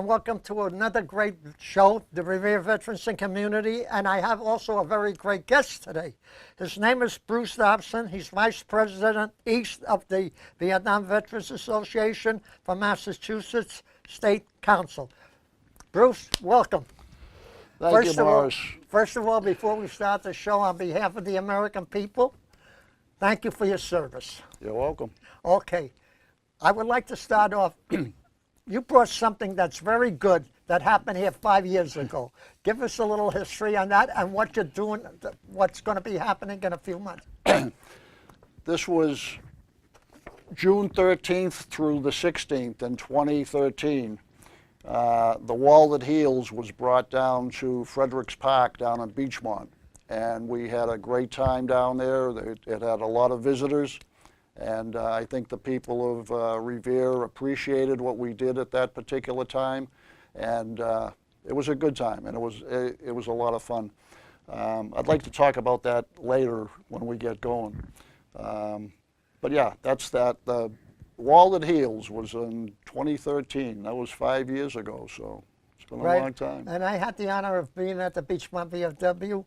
and welcome to another great show, the Revere Veterans and Community. And I have also a very great guest today. His name is Bruce Dobson. He's Vice President East of the Vietnam Veterans Association for Massachusetts State Council. Bruce, welcome. Thank you, Morris. First of all, before we start the show, on behalf of the American people, thank you for your service. You're welcome. Okay. I would like to start off. You brought something that's very good that happened here 5 years ago. Give us a little history on that and what you're doing, what's going to be happening in a few months. This was June 13th through the 16th in 2013. The wall that heals was brought down to Fredericks Park down in Beachmont. And we had a great time down there. It had a lot of visitors. And I think the people of Revere appreciated what we did at that particular time, and it was a good time, and it was a lot of fun. I'd like to talk about that later when we get going. But yeah, that's that. The Wall That Heals was in 2013. That was 5 years ago, so it's been a long time. And I had the honor of being at the Beachmont VFW.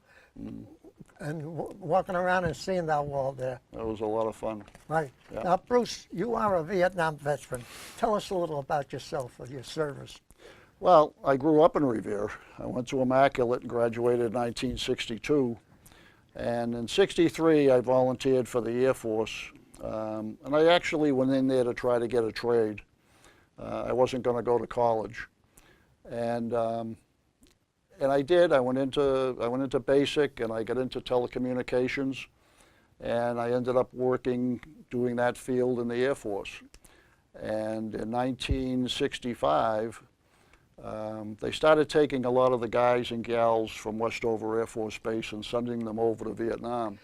And walking around and seeing that wall there. That was a lot of fun. Right. Yeah. Now, Bruce, you are a Vietnam veteran. Tell us a little about yourself or your service. Well, I grew up in Revere. I went to Immaculate and graduated in 1962. And in 63, I volunteered for the Air Force. And I actually went in there to try to get a trade. I wasn't going to go to college. And I did. I went into basic, and I got into telecommunications, and I ended up working doing that field in the Air Force. And in 1965, they started taking a lot of the guys and gals from Westover Air Force Base and sending them over to Vietnam.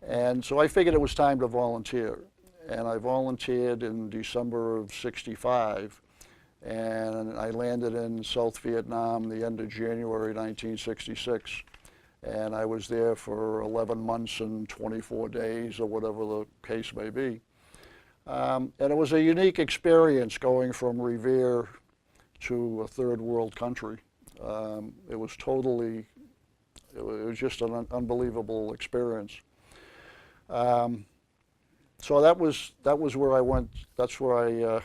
And so I figured it was time to volunteer, and I volunteered in December of '65. And I landed in South Vietnam the end of January 1966. And I was there for 11 months and 24 days, or whatever the case may be. And it was a unique experience going from Revere to a third world country. It was just an unbelievable experience. So that was where I went. That's where I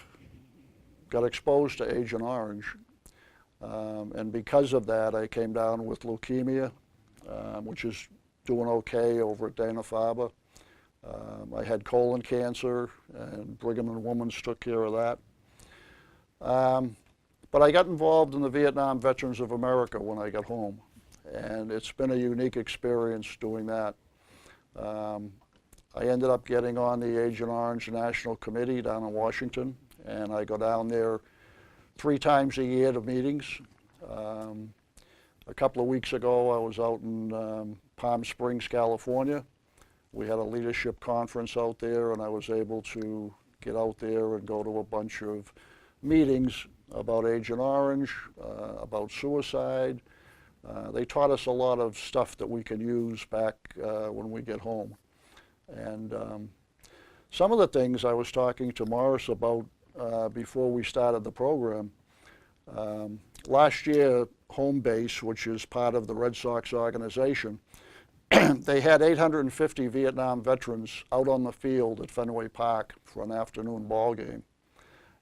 got exposed to Agent Orange, and because of that, I came down with leukemia, which is doing okay over at Dana-Farber. I had colon cancer, and Brigham and Women's took care of that. But I got involved in the Vietnam Veterans of America when I got home, and it's been a unique experience doing that. I ended up getting on the Agent Orange National Committee down in Washington, and I go down there 3 times a year to meetings. A couple of weeks ago, I was out in Palm Springs, California. We had a leadership conference out there, and I was able to get out there and go to a bunch of meetings about Agent Orange, about suicide. They taught us a lot of stuff that we can use back when we get home. And some of the things I was talking to Morris about before we started the program. Last year, Home Base, which is part of the Red Sox organization, they had 850 Vietnam veterans out on the field at Fenway Park for an afternoon ball game.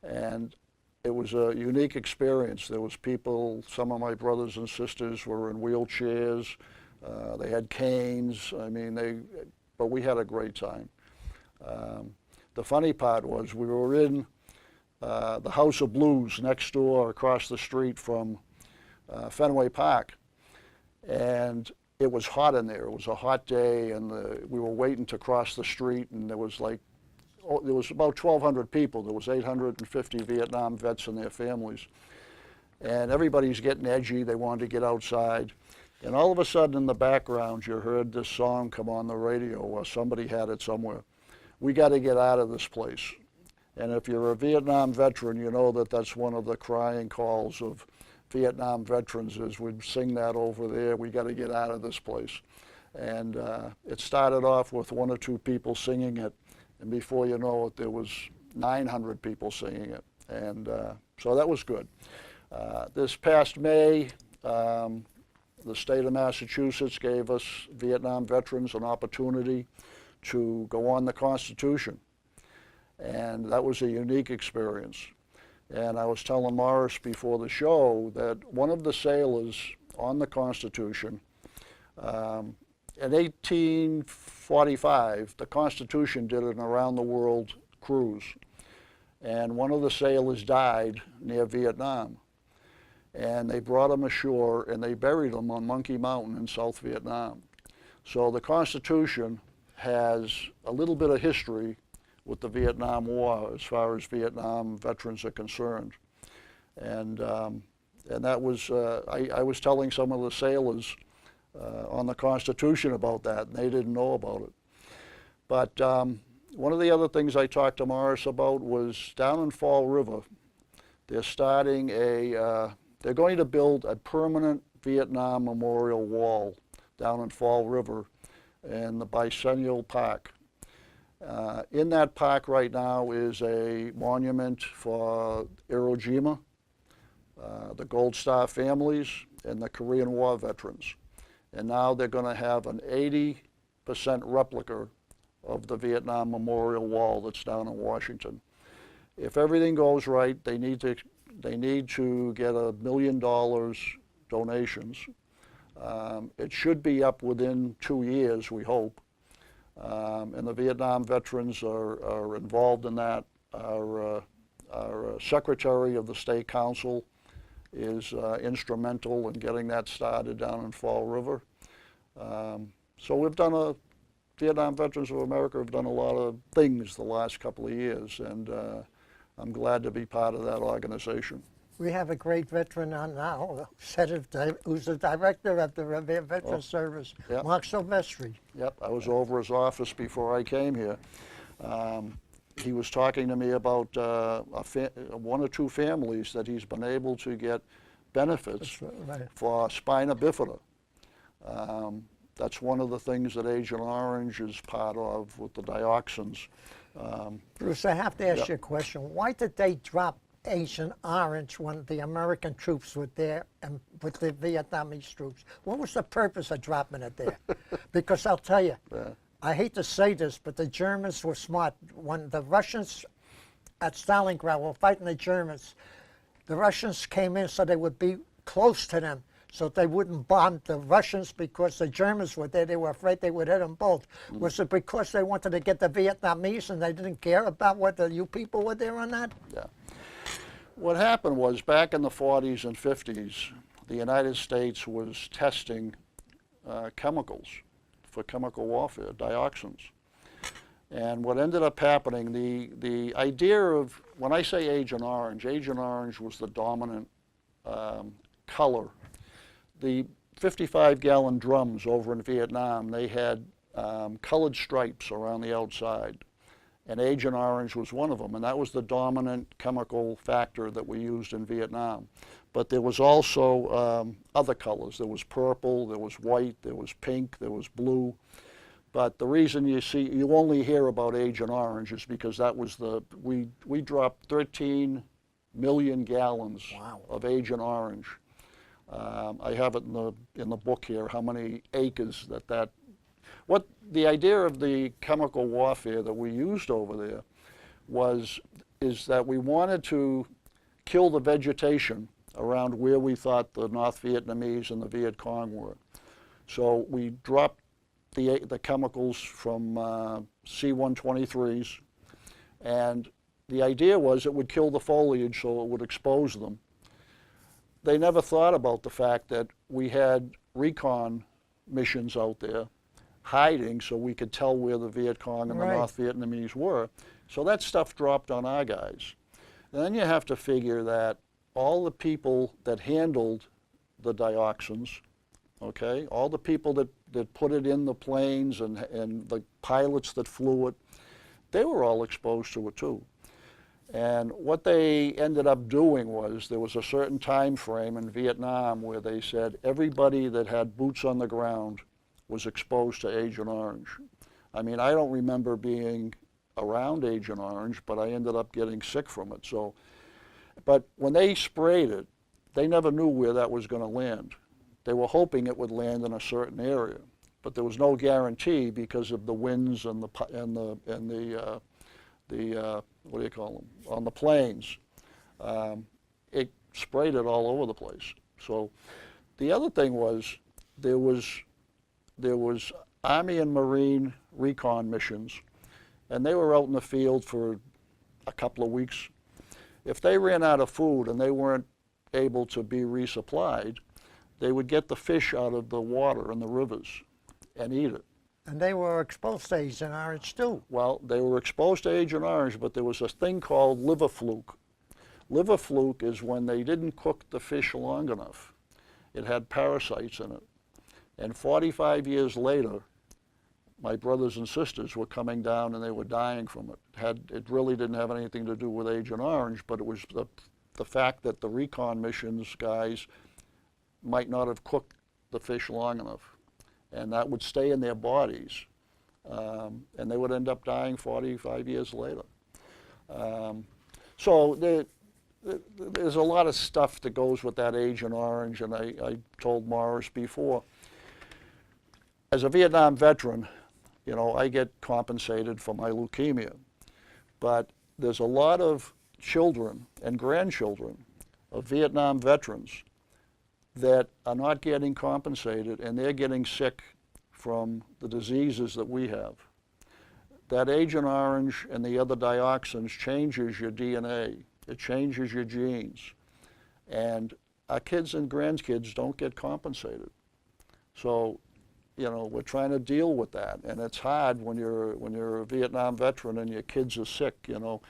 And it was a unique experience. There was people, some of my brothers and sisters were in wheelchairs, they had canes, but we had a great time. The funny part was we were in the House of Blues next door across the street from Fenway Park, and it was hot in there. It was a hot day, and we were waiting to cross the street, and there was about 1,200 people. There was 850 Vietnam vets and their families, and everybody's getting edgy. They wanted to get outside, and all of a sudden in the background you heard this song come on the radio, or somebody had it somewhere. We got to get out of this place. And if you're a Vietnam veteran, you know that that's one of the crying calls of Vietnam veterans is we'd sing that over there, we got to get out of this place. And it started off with 1 or 2 people singing it, and before you know it, there was 900 people singing it. And so that was good. This past May, the state of Massachusetts gave us Vietnam veterans an opportunity to go on the Constitution. And that was a unique experience. And I was telling Morris before the show that one of the sailors on the Constitution, in 1845, the Constitution did an around-the-world cruise. And one of the sailors died near Vietnam. And they brought him ashore and they buried him on Monkey Mountain in South Vietnam. So the Constitution has a little bit of history with the Vietnam War as far as Vietnam veterans are concerned. And that was, I was telling some of the sailors on the Constitution about that, and they didn't know about it. But one of the other things I talked to Morris about was down in Fall River, they're starting they're going to build a permanent Vietnam Memorial Wall down in Fall River in the Bicentennial Park. In that park right now is a monument for Iwo Jima, the Gold Star families, and the Korean War veterans. And now they're going to have an 80% replica of the Vietnam Memorial Wall that's down in Washington. If everything goes right, they need to get $1 million donations. It should be up within 2 years, we hope. And the Vietnam veterans are involved in that. Our secretary of the state council is instrumental in getting that started down in Fall River. So we've done Vietnam Veterans of America have done a lot of things the last couple of years, and I'm glad to be part of that organization. We have a great veteran on now, who's the director of the Veteran Service, Yep. Mark Silvestri. Yep, I was over his office before I came here. He was talking to me about one or two families that he's been able to get benefits Right. for spina bifida. That's one of the things that Agent Orange is part of with the dioxins. Bruce, I have to ask Yep. you a question. Why did they drop Agent Orange when the American troops were there and with the Vietnamese troops? What was the purpose of dropping it there? Because I'll tell you, Yeah. I hate to say this, but the Germans were smart. When the Russians at Stalingrad were fighting the Germans, the Russians came in so they would be close to them, so they wouldn't bomb the Russians because the Germans were there. They were afraid they would hit them both. Was it because they wanted to get the Vietnamese and they didn't care about whether you people were there or not? Yeah. What happened was back in the 40s and 50s, the United States was testing chemicals for chemical warfare, dioxins. And what ended up happening, the idea of, when I say Agent Orange was the dominant color. The 55-gallon drums over in Vietnam, they had colored stripes around the outside. And Agent Orange was one of them, and that was the dominant chemical factor that we used in Vietnam. But there was also other colors. There was purple, there was white, there was pink, there was blue. But the reason you only hear about Agent Orange is because that was we dropped 13 million gallons Wow. of Agent Orange. I have it in the book here, how many acres what the idea of the chemical warfare that we used over there is that we wanted to kill the vegetation around where we thought the North Vietnamese and the Viet Cong were. So we dropped the chemicals from C-123s, and the idea was it would kill the foliage so it would expose them. They never thought about the fact that we had recon missions out there hiding so we could tell where the Viet Cong and Right. the North Vietnamese were. So that stuff dropped on our guys. And then you have to figure that all the people that handled the dioxins, okay, all the people that put it in the planes and the pilots that flew it, they were all exposed to it too. And what they ended up doing was there was a certain time frame in Vietnam where they said everybody that had boots on the ground was exposed to Agent Orange. I mean, I don't remember being around Agent Orange, but I ended up getting sick from it. So, but when they sprayed it, they never knew where that was going to land. They were hoping it would land in a certain area, but there was no guarantee because of the winds and the what do you call them, on the plains. It sprayed it all over the place. So the other thing was there was Army and Marine recon missions, and they were out in the field for a couple of weeks. If they ran out of food and they weren't able to be resupplied, they would get the fish out of the water in the rivers and eat it. And they were exposed to Agent Orange too. Well, they were exposed to Agent Orange, but there was a thing called liver fluke. Liver fluke is when they didn't cook the fish long enough. It had parasites in it. And 45 years later, my brothers and sisters were coming down and they were dying from it. It really didn't have anything to do with Agent Orange, but it was the fact that the recon missions guys might not have cooked the fish long enough. And that would stay in their bodies. And they would end up dying 45 years later. So there's a lot of stuff that goes with that Agent Orange, and I told Morris before. As a Vietnam veteran, you know, I get compensated for my leukemia, but there's a lot of children and grandchildren of Vietnam veterans that are not getting compensated, and they're getting sick from the diseases that we have. That Agent Orange and the other dioxins changes your DNA. It changes your genes. And our kids and grandkids don't get compensated. So, you know, we're trying to deal with that, and it's hard when you're a Vietnam veteran and your kids are sick. You know,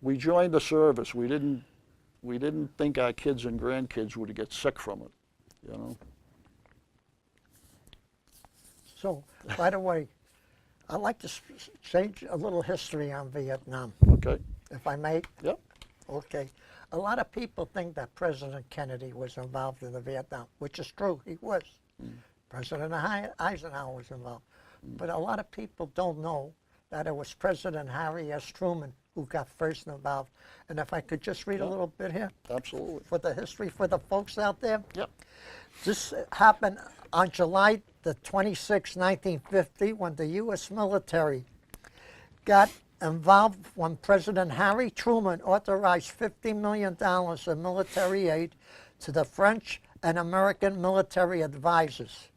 we joined the service. We didn't think our kids and grandkids would get sick from it. You know. So, by the way, I'd like to change a little history on Vietnam, Okay. if I may. Yep. Okay. A lot of people think that President Kennedy was involved in the Vietnam, which is true. He was. President Eisenhower was involved. But a lot of people don't know that it was President Harry S. Truman who got first involved. And if I could just read a little bit here. Absolutely. For the history for the folks out there. Yep. This happened on July the 26th, 1950, when the U.S. military got involved when President Harry Truman authorized $50 million in military aid to the French and American military advisors.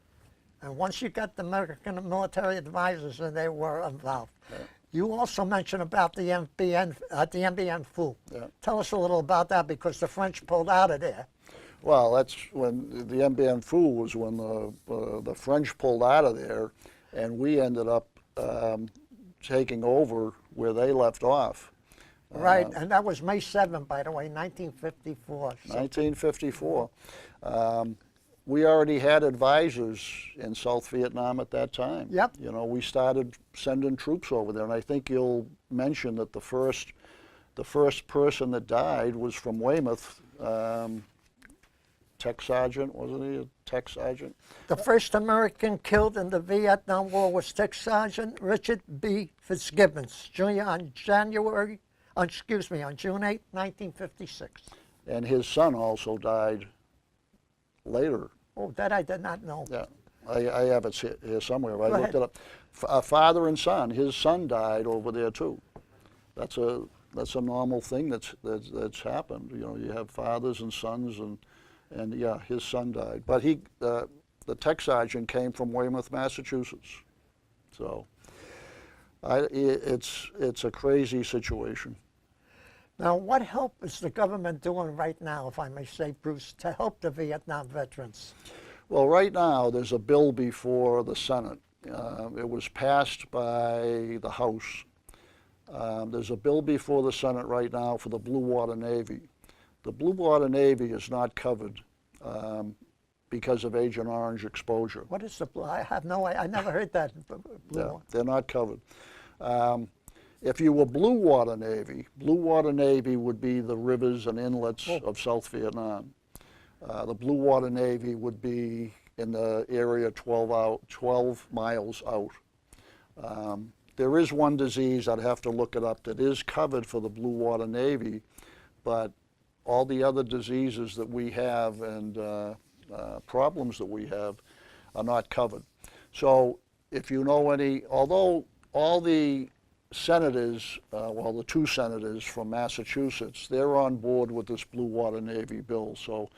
And once you got the American military advisors, and they were involved. Yeah. You also mentioned about the MBN Fluke. Yeah. Tell us a little about that, because the French pulled out of there. Well, that's when the MBN Fluke was when the French pulled out of there, and we ended up taking over where they left off. Right, and that was May 7th, by the way, 1954. 1954. We already had advisors in South Vietnam at that time. Yep. You know, we started sending troops over there, and I think you'll mention that the first person that died was from Weymouth. Tech sergeant, wasn't he a tech sergeant? The first American killed in the Vietnam War was Tech Sergeant Richard B. Fitzgibbons, Jr. on June 8, 1956. And his son also died later. Oh, that I did not know. Yeah, I have it here somewhere. I Go looked ahead. it up. Father and son. His son died over there too. That's a normal thing that's happened. You know, you have fathers and sons, and yeah, his son died. But the tech sergeant came from Weymouth, Massachusetts. So it's a crazy situation. Now, what help is the government doing right now, if I may say, Bruce, to help the Vietnam veterans? Well, right now there's a bill before the Senate. It was passed by the House. There's a bill before the Senate right now for the Blue Water Navy. The Blue Water Navy is not covered because of Agent Orange exposure. What is the blue? I have no idea. I never heard that. Yeah, they're not covered. If you were Blue Water Navy would be the rivers and inlets of South Vietnam. The Blue Water Navy would be in the area 12 miles out. There is one disease, I'd have to look it up, that is covered for the Blue Water Navy, but all the other diseases that we have and problems that we have are not covered. So if you know any, although all the senators, well, the 2 senators from Massachusetts, they're on board with this Blue Water Navy bill. So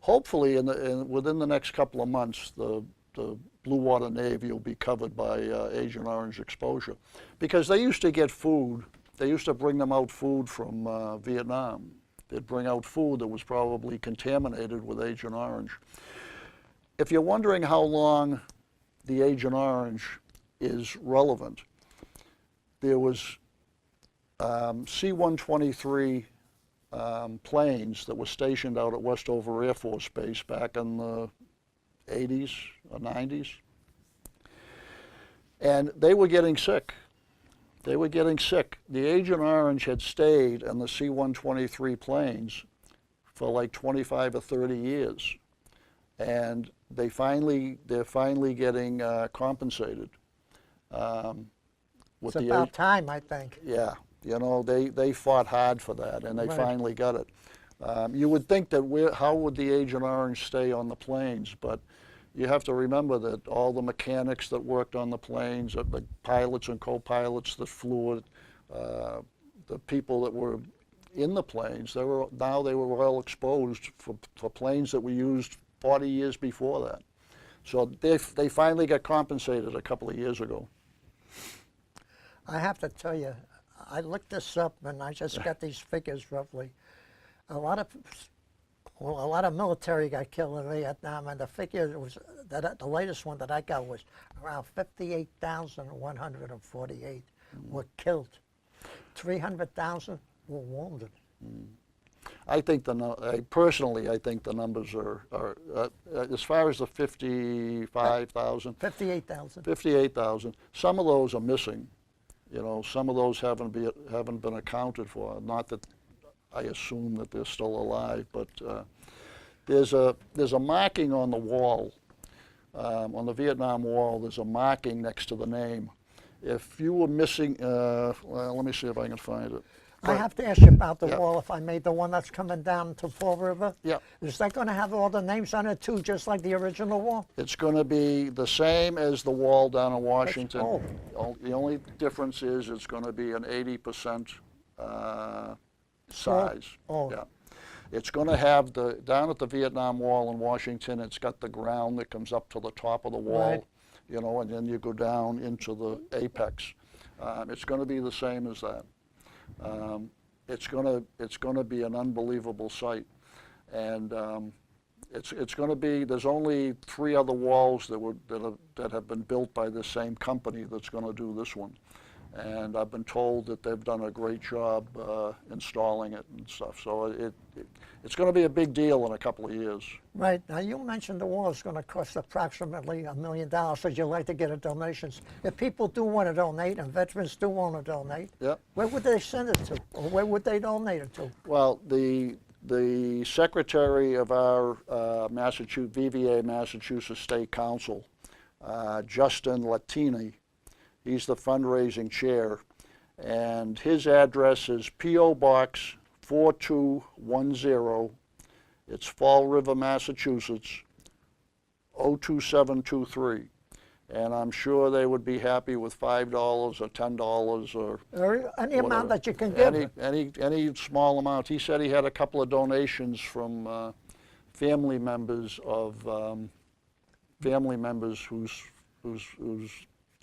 hopefully within the next couple of months, the Blue Water Navy will be covered by Agent Orange exposure. Because they used to get food, they used to bring them out food from Vietnam. They'd bring out food that was probably contaminated with Agent Orange. If you're wondering how long the Agent Orange is relevant, there was C-123 planes that were stationed out at Westover Air Force Base back in the 80s or 90s. And they were getting sick. They were getting sick. The Agent Orange had stayed in the C-123 planes for like 25 or 30 years. And they're finally getting compensated. It's about time, I think. Yeah, you know, they fought hard for that, and they finally got it. You would think that how would the Agent Orange stay on the planes? But you have to remember that all the mechanics that worked on the planes, the pilots and co-pilots that flew it, the people that were in the planes, they were all exposed for planes that were used 40 years before that. So they finally got compensated a couple of years ago. I have to tell you, I looked this up and I just got these figures roughly. A lot of military got killed in Vietnam, and the figure was that the latest one that I got was around 58,148 were killed. 300,000 were wounded. I think personally, I think the numbers are as far as the 55,000. 58,000. 58,000. Some of those are missing. You know, some of those haven't been accounted for. Not that I assume that they're still alive, but there's a marking on the wall, on the Vietnam Wall. There's a marking next to the name. If you were missing, well, let me see if I can find it. I have to ask you about the wall, if I made the one that's coming down to Fall River. Yeah. Is that going to have all the names on it too, just like the original wall? It's going to be the same as the wall down in Washington. The only difference is it's going to be an 80% size. Oh. Yeah. It's going to have down at the Vietnam Wall in Washington, it's got the ground that comes up to the top of the wall, right. You know, and then you go down into the apex. It's going to be the same as that. It's going to be an unbelievable sight, and it's going to be. There's only 3 other walls that have been built by the same company that's going to do this one, and I've been told that they've done a great job installing it and stuff. So it's going to be a big deal in a couple of years. Right. Now, you mentioned the wall is going to cost approximately $1 million, so you like to get donations. If people do want to donate, and veterans do want to donate, where would they send it to, or where would they donate it to? Well, the secretary of our VVA Massachusetts State Council, Justin Latini, he's the fundraising chair, and his address is P.O. Box 4210. It's Fall River, Massachusetts, 02723. And I'm sure they would be happy with $5 or $10 or any amount whatever. that you can give. Any small amount. He said he had a couple of donations from family members whose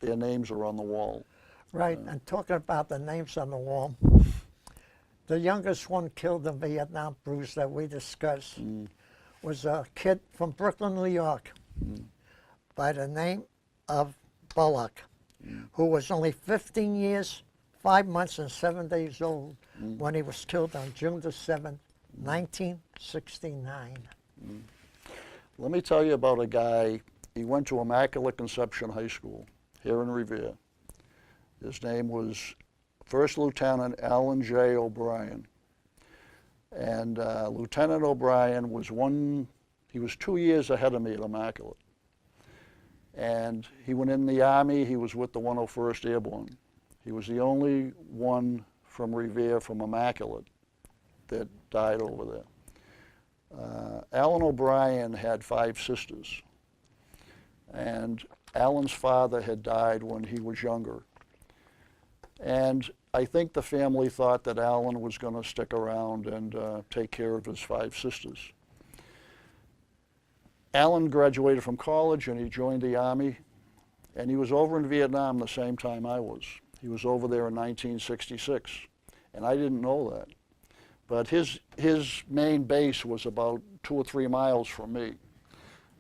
their names are on the wall. Right, and talking about the names on the wall, the youngest one killed in Vietnam, Bruce, that we discussed, was a kid from Brooklyn, New York, by the name of Bullock, who was only 15 years, 5 months, and 7 days old when he was killed on June the 7th, 1969. Let me tell you about a guy. He went to Immaculate Conception High School here in Revere. His name was First Lieutenant Alan J. O'Brien. And Lieutenant O'Brien was 2 years ahead of me at Immaculate. And he went in the Army. He was with the 101st Airborne. He was the only one from Revere from Immaculate that died over there. Alan O'Brien had 5 sisters, and Alan's father had died when he was younger. And I think the family thought that Alan was going to stick around and take care of his 5 sisters. Alan graduated from college and he joined the Army, and he was over in Vietnam the same time I was. He was over there in 1966, and I didn't know that. But his main base was about 2 or 3 miles from me.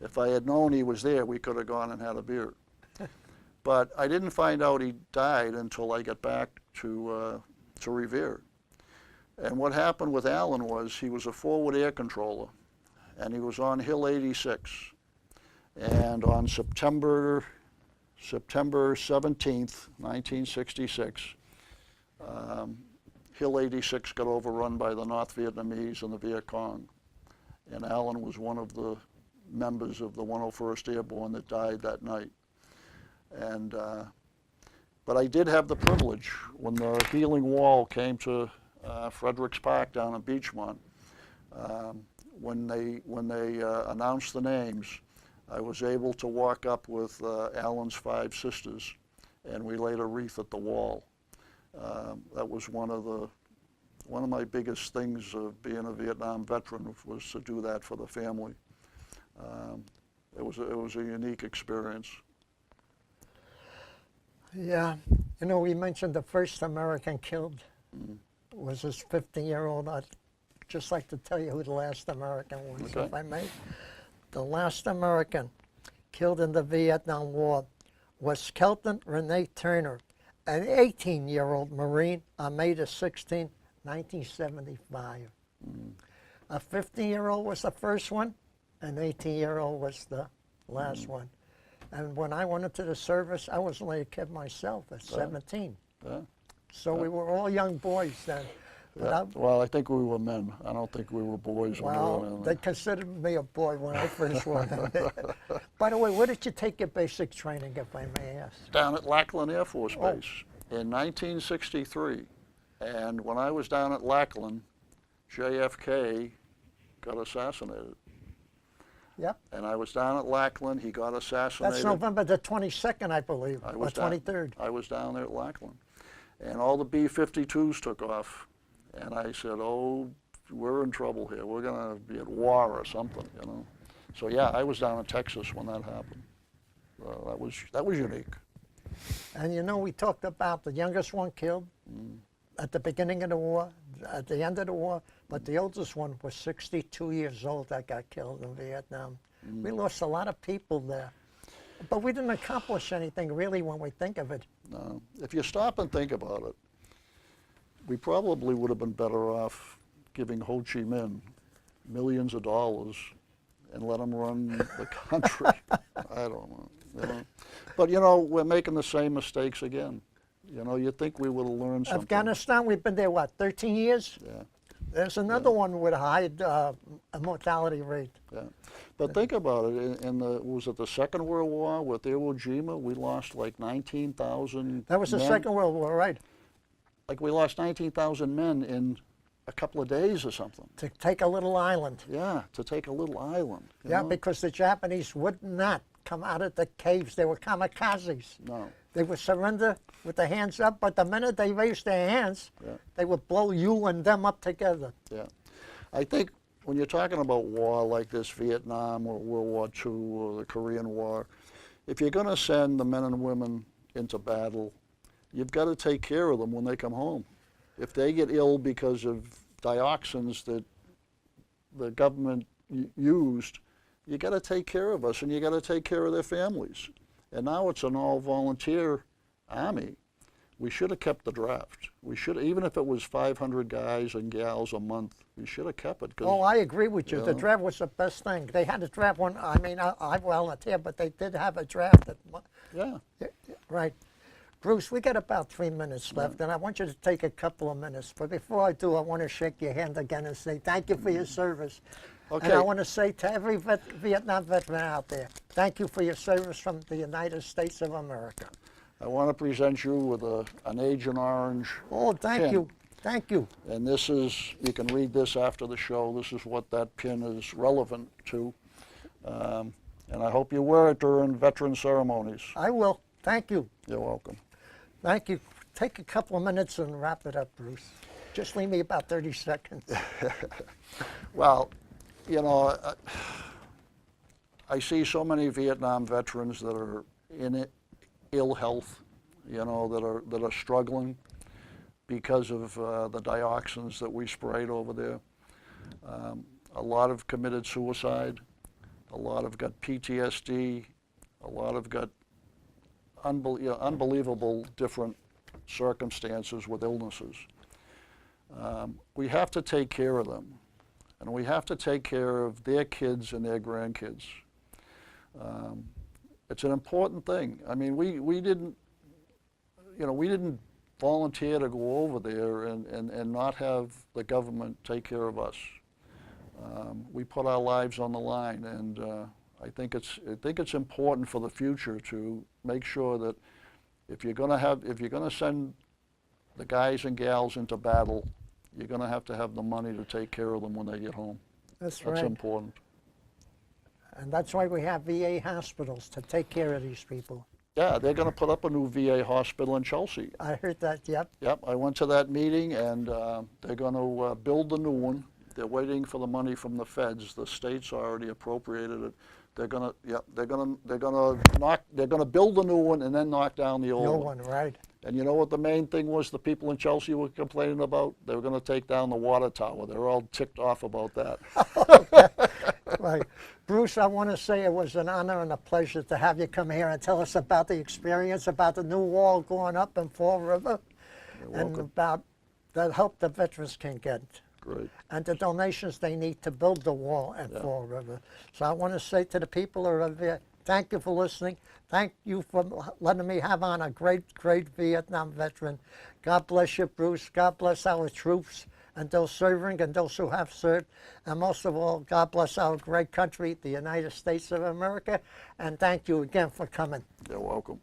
If I had known he was there, we could have gone and had a beer. But I didn't find out he died until I got back to Revere. And what happened with Alan was he was a forward air controller, and he was on Hill 86. And on September 17th, 1966, Hill 86 got overrun by the North Vietnamese and the Viet Cong. And Alan was one of the members of the 101st Airborne that died that night. And, but I did have the privilege when the healing wall came to Fredericks Park down in Beachmont. When they announced the names, I was able to walk up with Alan's 5 sisters, and we laid a wreath at the wall. That was one of my biggest things of being a Vietnam veteran, was to do that for the family. It was a unique experience. Yeah, you know, we mentioned the first American killed was this 15-year-old. I'd just like to tell you who the last American was, Okay. if I may. The last American killed in the Vietnam War was Kelton Renee Turner, an 18-year-old Marine on May the 16th, 1975. A 15-year-old was the first one, an 18-year-old was the last one. And when I went into the service, I was only a kid myself at 17. Yeah. So we were all young boys then. But Yeah. Well, I think we were men. I don't think we were boys when we were well, in they there. considered me a boy when I first went in there. By the way, where did you take your basic training, if I may ask? Down at Lackland Air Force Oh. Base in 1963. And when I was down at Lackland, JFK got assassinated. Yep. And I was down at Lackland, he got assassinated. That's November the 22nd, I believe, I or was down- 23rd. I was down there at Lackland. And all the B-52s took off. And I said, oh, we're in trouble here. We're going to be at war or something, you know. So yeah, I was down in Texas when that happened. That was unique. And you know, we talked about the youngest one killed at the beginning of the war, at the end of the war, but the oldest one was 62 years old that got killed in Vietnam. We lost a lot of people there. But we didn't accomplish anything really when we think of it. No. If you stop and think about it, we probably would have been better off giving Ho Chi Minh millions of dollars and let him run the country. I don't know, you know. But you know, we're making the same mistakes again. You know, you'd think we would have learned something. Afghanistan, we've been there, what, 13 years? Yeah, There's another one with a high mortality rate. yeah. But think about it, was it the Second World War with Iwo Jima? We lost like 19,000 That was the men. Second World War, right? Like we lost 19,000 men in a couple of days or something. To take a little island. Yeah, to take a little island. you Yeah, know? because the Japanese would not come out of the caves. They were kamikazes. No. They would surrender with their hands up, but the minute they raised their hands, Yeah. they would blow you and them up together. Yeah. I think when you're talking about war like this, Vietnam or World War II or the Korean War, if you're going to send the men and women into battle, you've got to take care of them when they come home. If they get ill because of dioxins that the government used, you got to take care of us and you got to take care of their families. And now it's an all-volunteer army. We should have kept the draft. We should, even if it was 500 guys and gals a month, we should have kept it. 'Cause, Oh, I agree with you. The Yeah. draft was the best thing. They had a draft one. I mean, I volunteered, but they did have a draft. yeah. Right. Bruce, we got about 3 minutes left, and I want you to take a couple of minutes. But before I do, I want to shake your hand again and say thank you for your service. Okay. And I want to say to every Vietnam veteran out there, thank you for your service from the United States of America. I want to present you with an Agent Orange Oh, thank pin. you. Thank you. And this is, you can read this after the show, this is what that pin is relevant to. And I hope you wear it during veteran ceremonies. I will. Thank you. You're welcome. Thank you. Take a couple of minutes and wrap it up, Bruce. Just leave me about 30 seconds. Well, you know, I see so many Vietnam veterans that are in ill health, you know, that are struggling because of the dioxins that we sprayed over there. A lot have committed suicide. A lot have got PTSD. A lot have got unbelievable different circumstances with illnesses. We have to take care of them, and we have to take care of their kids and their grandkids. It's an important thing. I mean, we didn't volunteer to go over there and not have the government take care of us. We put our lives on the line, and I think it's important for the future to make sure that if you're going to send the guys and gals into battle, you're going to have the money to take care of them when they get home. That's right. That's important. And that's why we have VA hospitals, to take care of these people. Yeah, they're going to put up a new VA hospital in Chelsea. I heard that, yep. Yep, I went to that meeting, and they're going to build the new one. They're waiting for the money from the feds. The states already appropriated it. They're going to build the new one and then knock down the old one. Right. And you know what the main thing was the people in Chelsea were complaining about? They were going to take down the water tower. They're all ticked off about that. Right. Bruce, I want to say it was an honor and a pleasure to have you come here and tell us about the experience, about the new wall going up in Fall River, and about the help the veterans can get. Great. And the donations they need to build the wall at Fall River. So I want to say to the people who are there, thank you for listening. Thank you for letting me have on a great Vietnam veteran. God bless you, Bruce. God bless our troops and those serving and those who have served. And most of all, God bless our great country, the United States of America. And thank you again for coming. You're welcome.